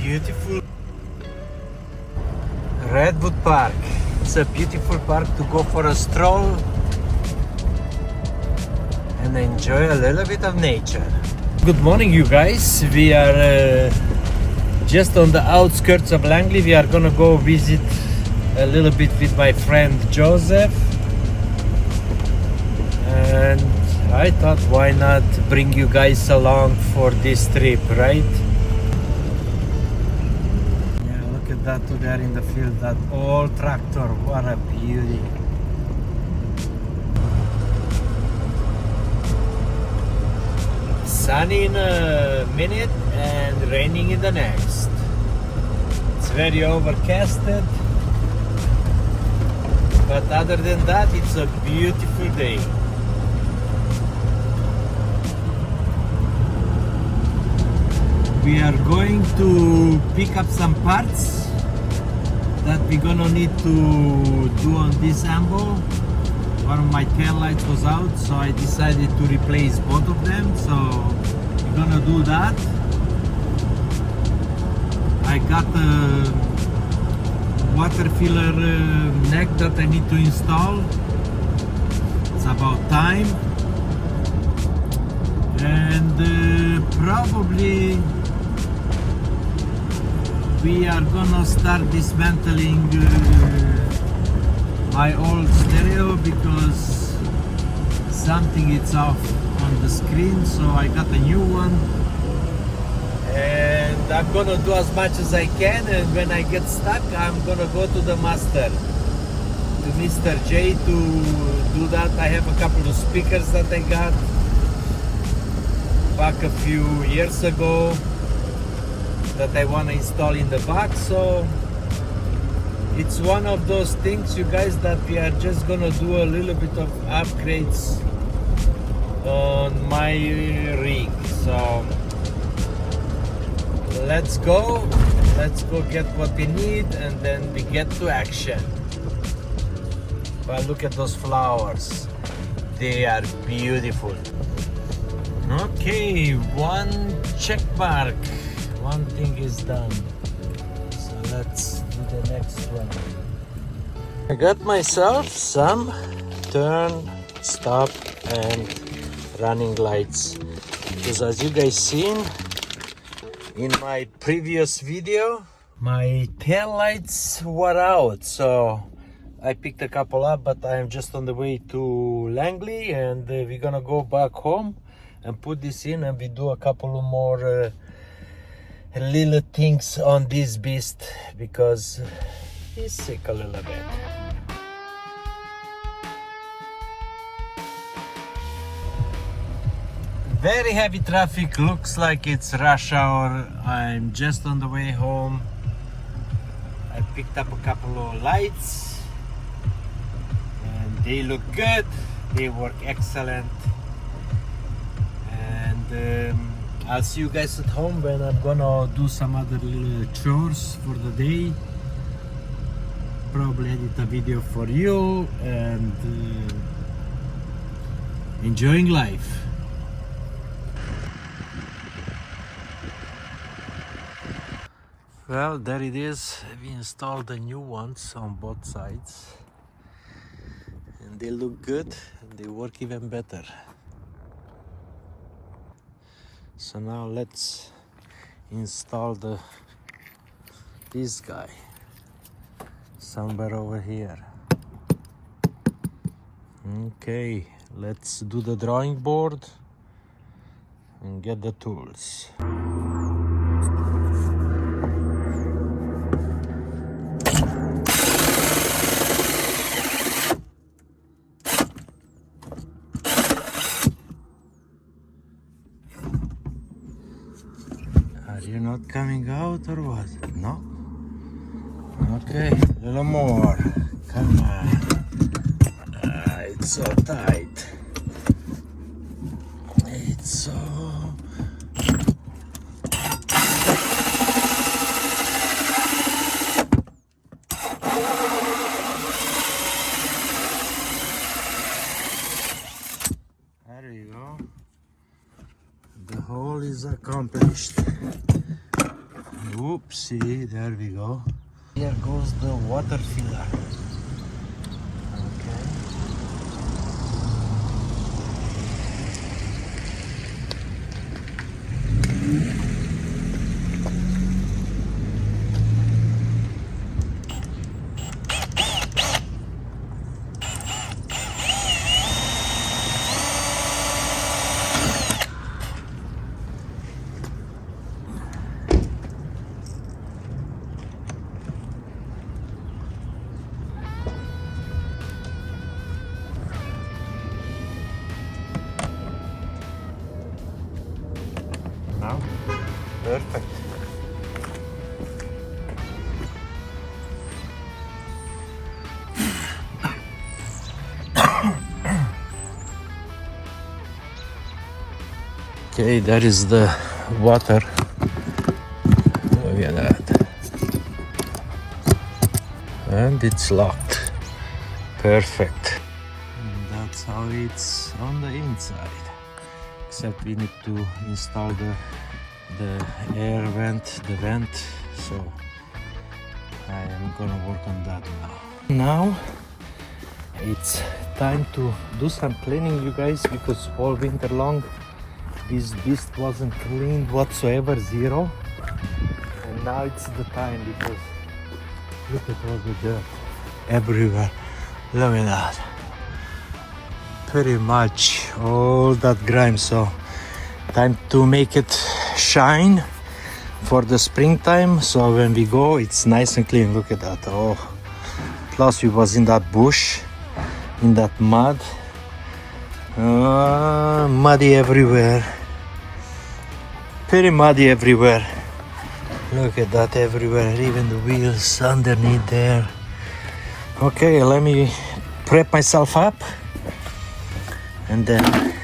beautiful Redwood Park. It's a beautiful park to go for a stroll and enjoy a little bit of nature. Good morning, you guys. We are just on the outskirts of Langley. We are gonna go visit a little bit with my friend Joseph, and I thought, why not bring you guys along for this trip, right? Yeah, look at that to there in the field, that old tractor. What a beauty. Sunny in a minute and raining in the next. It's very overcasted, but other than that, it's a beautiful day. We are going to pick up some parts that we're gonna need to do on this ambo. One of my tail lights was out, so I decided to replace both of them. So we're gonna do that. I got a water filler neck that I need to install. It's about time. And probably we are gonna start dismantling my old stereo because something is off on the screen, so I got a new one, and I'm gonna do as much as I can, and when I get stuck I'm gonna go to the master, to Mr. J, to do that. I have a couple of speakers that I got back a few years ago that I want to install in the back, so it's one of those things, you guys, that we are just gonna do a little bit of upgrades on my rig. So let's go get what we need, and then we get to action. But look at those flowers, they are beautiful. Okay, one check mark, one thing is done. So let's do the next one. I got myself some turn, stop and running lights, because as you guys seen in my previous video, my tail lights were out, so I picked a couple up, but I am just on the way to Langley, and we're gonna go back home and put this in, and we do a couple of more little things on this beast because he's sick a little bit. Very heavy traffic, looks like it's rush hour. I'm just on the way home. I picked up a couple of lights and they look good, they work excellent, and I'll see you guys at home when I'm gonna do some other little chores for the day. Probably edit a video for you and enjoying life. Well, there it is. We installed the new ones on both sides, and they look good and they work even better. So now let's install this guy somewhere over here. Okay, let's do the drawing board and get the tools. Are you not coming out or what? No? Okay, a little more. Come on. It's so tight. It's so... There you go. The hole is accomplished. Oopsie, there we go. Here goes the water filler. Okay. Now, perfect. Okay, that is the water. Look at that. And it's locked. Perfect. And that's how it's on the inside. Except we need to install the air vent, the vent. So I am gonna work on that now. Now it's time to do some cleaning, you guys, because all winter long this beast wasn't cleaned whatsoever, zero. And now it's the time, because look at all the dirt everywhere. Look at that. Pretty much all that grime. So time to make it shine for the springtime, so when we go it's nice and clean. Look at that. Oh, plus we was in that bush, in that mud, muddy everywhere, pretty muddy everywhere. Look at that, everywhere, even the wheels underneath there. Okay, let me prep myself up, and then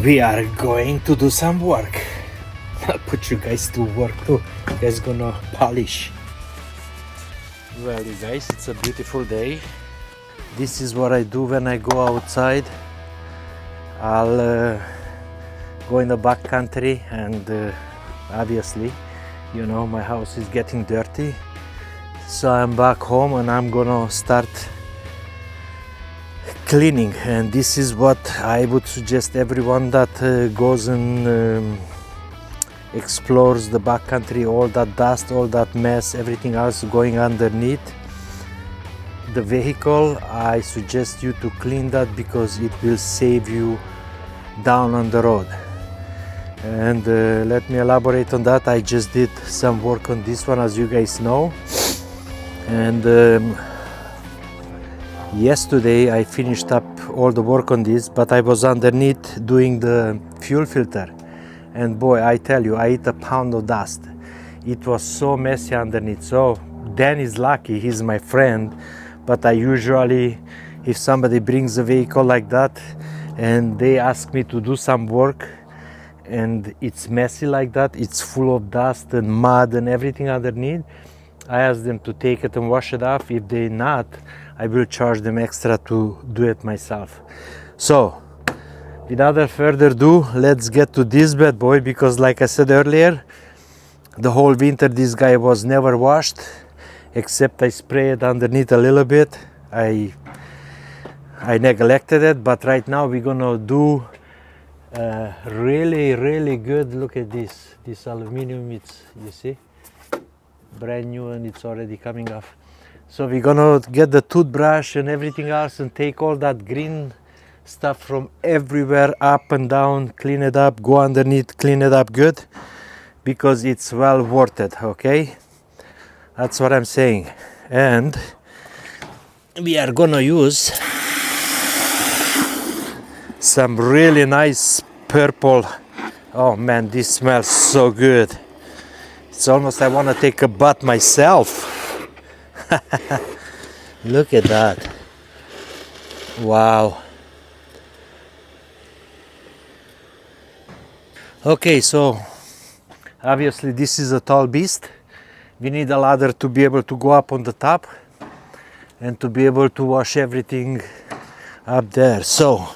we are going to do some work. I'll put you guys to work too. You guys gonna polish. Well, you guys, it's a beautiful day. This is what I do when I go outside. I'll go in the back country, and obviously, you know, my house is getting dirty. So I'm back home and I'm gonna start cleaning. And this is what I would suggest everyone that goes and explores the backcountry. All that dust, all that mess, everything else going underneath the vehicle, I suggest you to clean that, because it will save you down on the road. And let me elaborate on that. I just did some work on this one, as you guys know, and yesterday I finished up all the work on this, but I was underneath doing the fuel filter, and boy, I tell you, I hit a pound of dust. It was so messy underneath. So Dan is lucky, he's my friend, but I usually, if somebody brings a vehicle like that and they ask me to do some work and it's messy like that, it's full of dust and mud and everything underneath, I ask them to take it and wash it off. If they not, I will charge them extra to do it myself. So without further ado, let's get to this bad boy, because like I said earlier, the whole winter this guy was never washed, except I sprayed underneath a little bit. I neglected it, but right now we're gonna do really good. Look at this aluminum, it's, you see, brand new, and it's already coming off. So we're gonna get the toothbrush and everything else and take all that green stuff from everywhere, up and down, clean it up, go underneath, clean it up good, because it's well worth it. Okay, that's what I'm saying. And we are gonna use some really nice purple. Oh man, this smells so good. It's almost I want to take a bath myself. Look at that. Wow. Okay, so obviously this is a tall beast. We need a ladder to be able to go up on the top and to be able to wash everything up there. So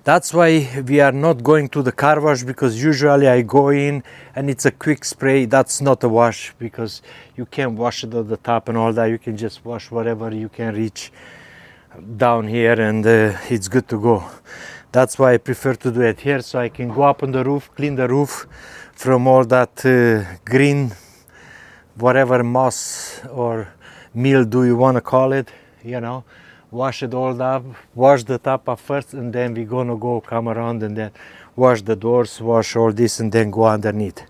That's why we are not going to the car wash, because usually I go in and it's a quick spray. That's not a wash, because you can't wash it at the top and all that. You can just wash whatever you can reach down here, and it's good to go. That's why I prefer to do it here, so I can go up on the roof, clean the roof from all that green, whatever moss or mildew you want to call it, you know. Wash it all up, wash the top up first, and then we're gonna go come around and then wash the doors, wash all this, and then go underneath.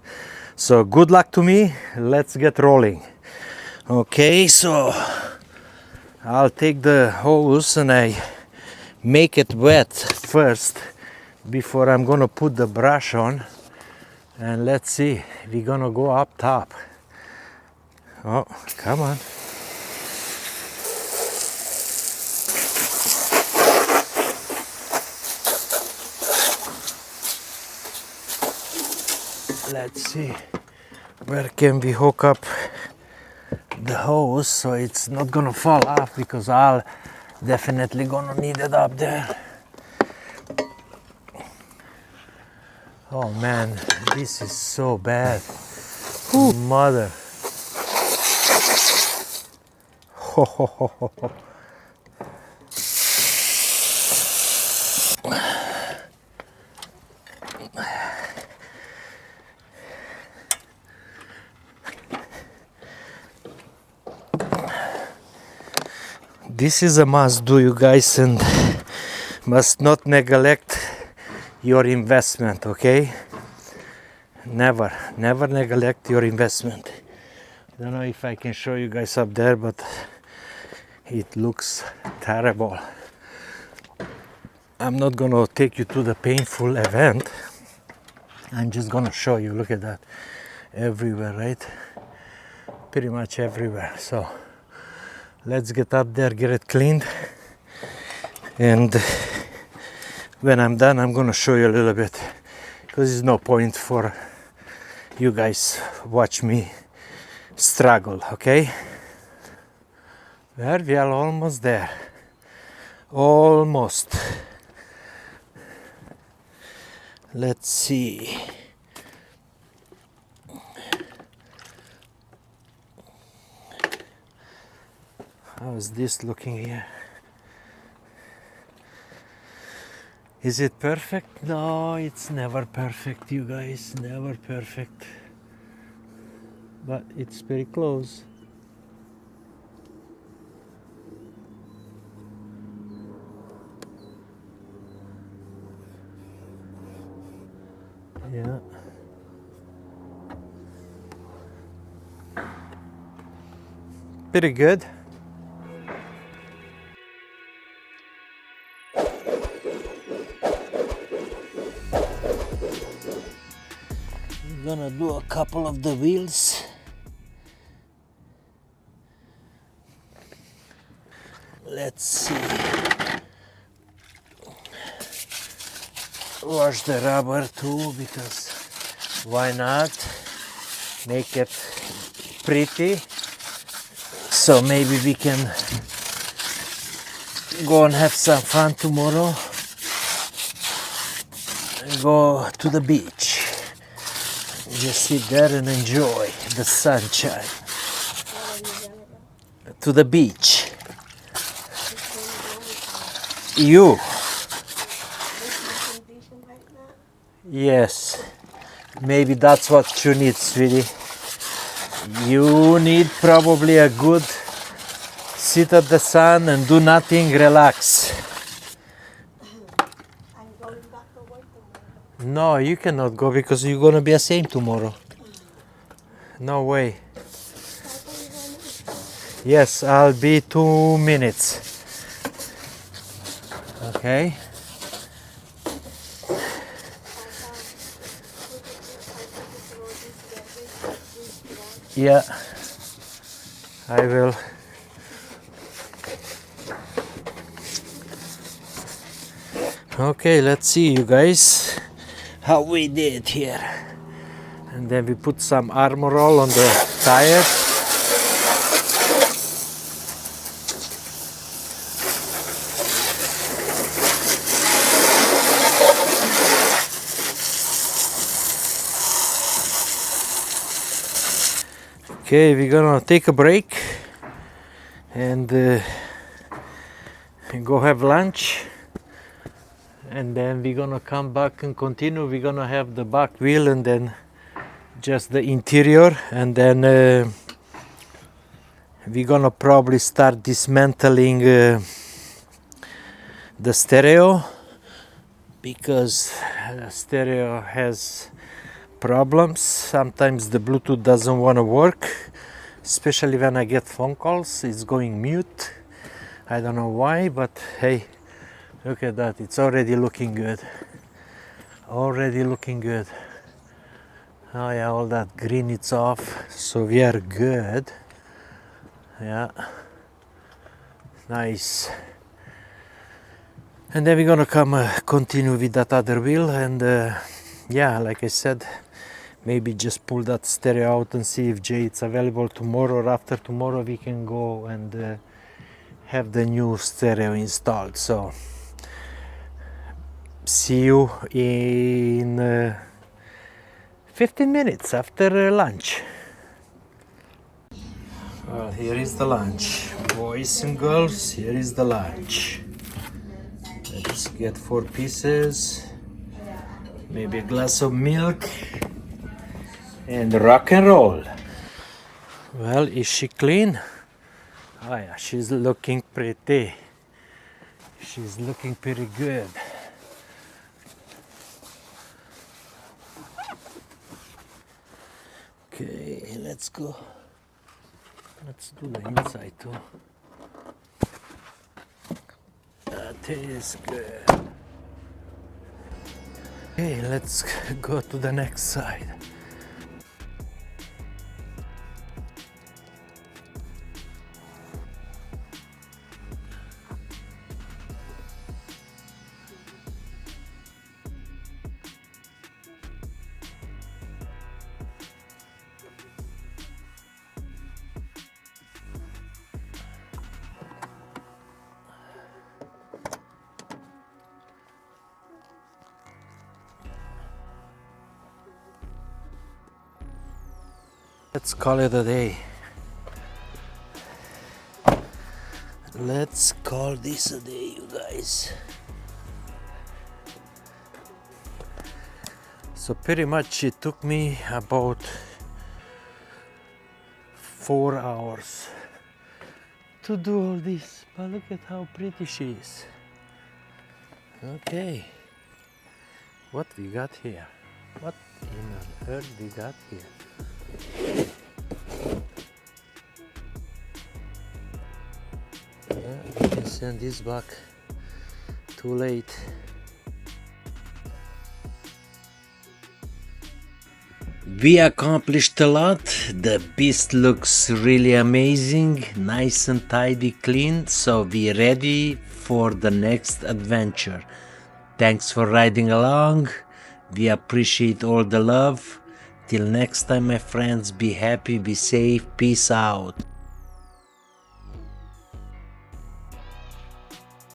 So good luck to me. Let's get rolling. Okay, so I'll take the hose and I make it wet first before I'm gonna put the brush on. And let's see, we're gonna go up top. Oh, come on. Let's see, where can we hook up the hose so it's not gonna fall off, because I'll definitely gonna need it up there. Oh man, this is so bad. Ooh. Mother. Ho, ho, ho, ho, ho. This is a must do, you guys, and must not neglect your investment, okay? Never neglect your investment. I don't know if I can show you guys up there, but it looks terrible. I'm not gonna take you to the painful event. I'm just gonna show you. Look at that, everywhere, right? Pretty much everywhere. So let's get up there, get it cleaned, and when I'm done, I'm gonna show you a little bit, because there's no point for you guys watch me struggle, okay? Well, we are almost there. Almost. Let's see. How's this looking here? Is it perfect? No, it's never perfect, you guys. Never perfect. But it's very close. Yeah. Pretty good. We're gonna do a couple of the wheels. Let's see. Wash the rubber too, because why not? Make it pretty. So maybe we can go and have some fun tomorrow. And go to the beach. Just sit there and enjoy the sunshine. To the beach. You. Yes. Maybe that's what you need, sweetie. You need probably a good sit at the sun and do nothing, relax. I'm going back to work tomorrow. No, you cannot go, because you're gonna be the same tomorrow. No way. Yes, I'll be 2 minutes. Okay. Yeah, I will. Okay, let's see, you guys, how we did here. And then we put some armor roll on the tires. Okay, we're gonna take a break and go have lunch, and then we're gonna come back and continue. We're gonna have the back wheel and then just the interior, and then we're gonna probably start dismantling the stereo, because the stereo has problems. Sometimes the Bluetooth doesn't want to work, especially when I get phone calls. It's going mute. I don't know why, but hey, look at that. It's already looking good. Already looking good. Oh yeah, all that green it's off, so we are good. Yeah, nice. And then we're gonna come continue with that other wheel, and yeah, like I said, maybe just pull that stereo out and see if it's available tomorrow, or after tomorrow we can go and have the new stereo installed. So see you in 15 minutes after lunch. Well, here is the lunch, boys and girls. Here is the lunch. Let's get 4 pieces, maybe a glass of milk, and rock and roll. Well, is she clean? Oh yeah, she's looking pretty. She's looking pretty good. Okay, let's go. Let's do the inside too. That is good. Okay, let's go to the next side. Let's call it a day. Let's call this a day, you guys. So pretty much it took me about 4 hours to do all this, but look at how pretty she is. Okay, what we got here? What in earth we got here? We can send this back. Too late. We accomplished a lot. The beast looks really amazing, nice and tidy, clean. So we're ready for the next adventure. Thanks for riding along. We appreciate all the love. Till next time, my friends, be happy, be safe, peace out.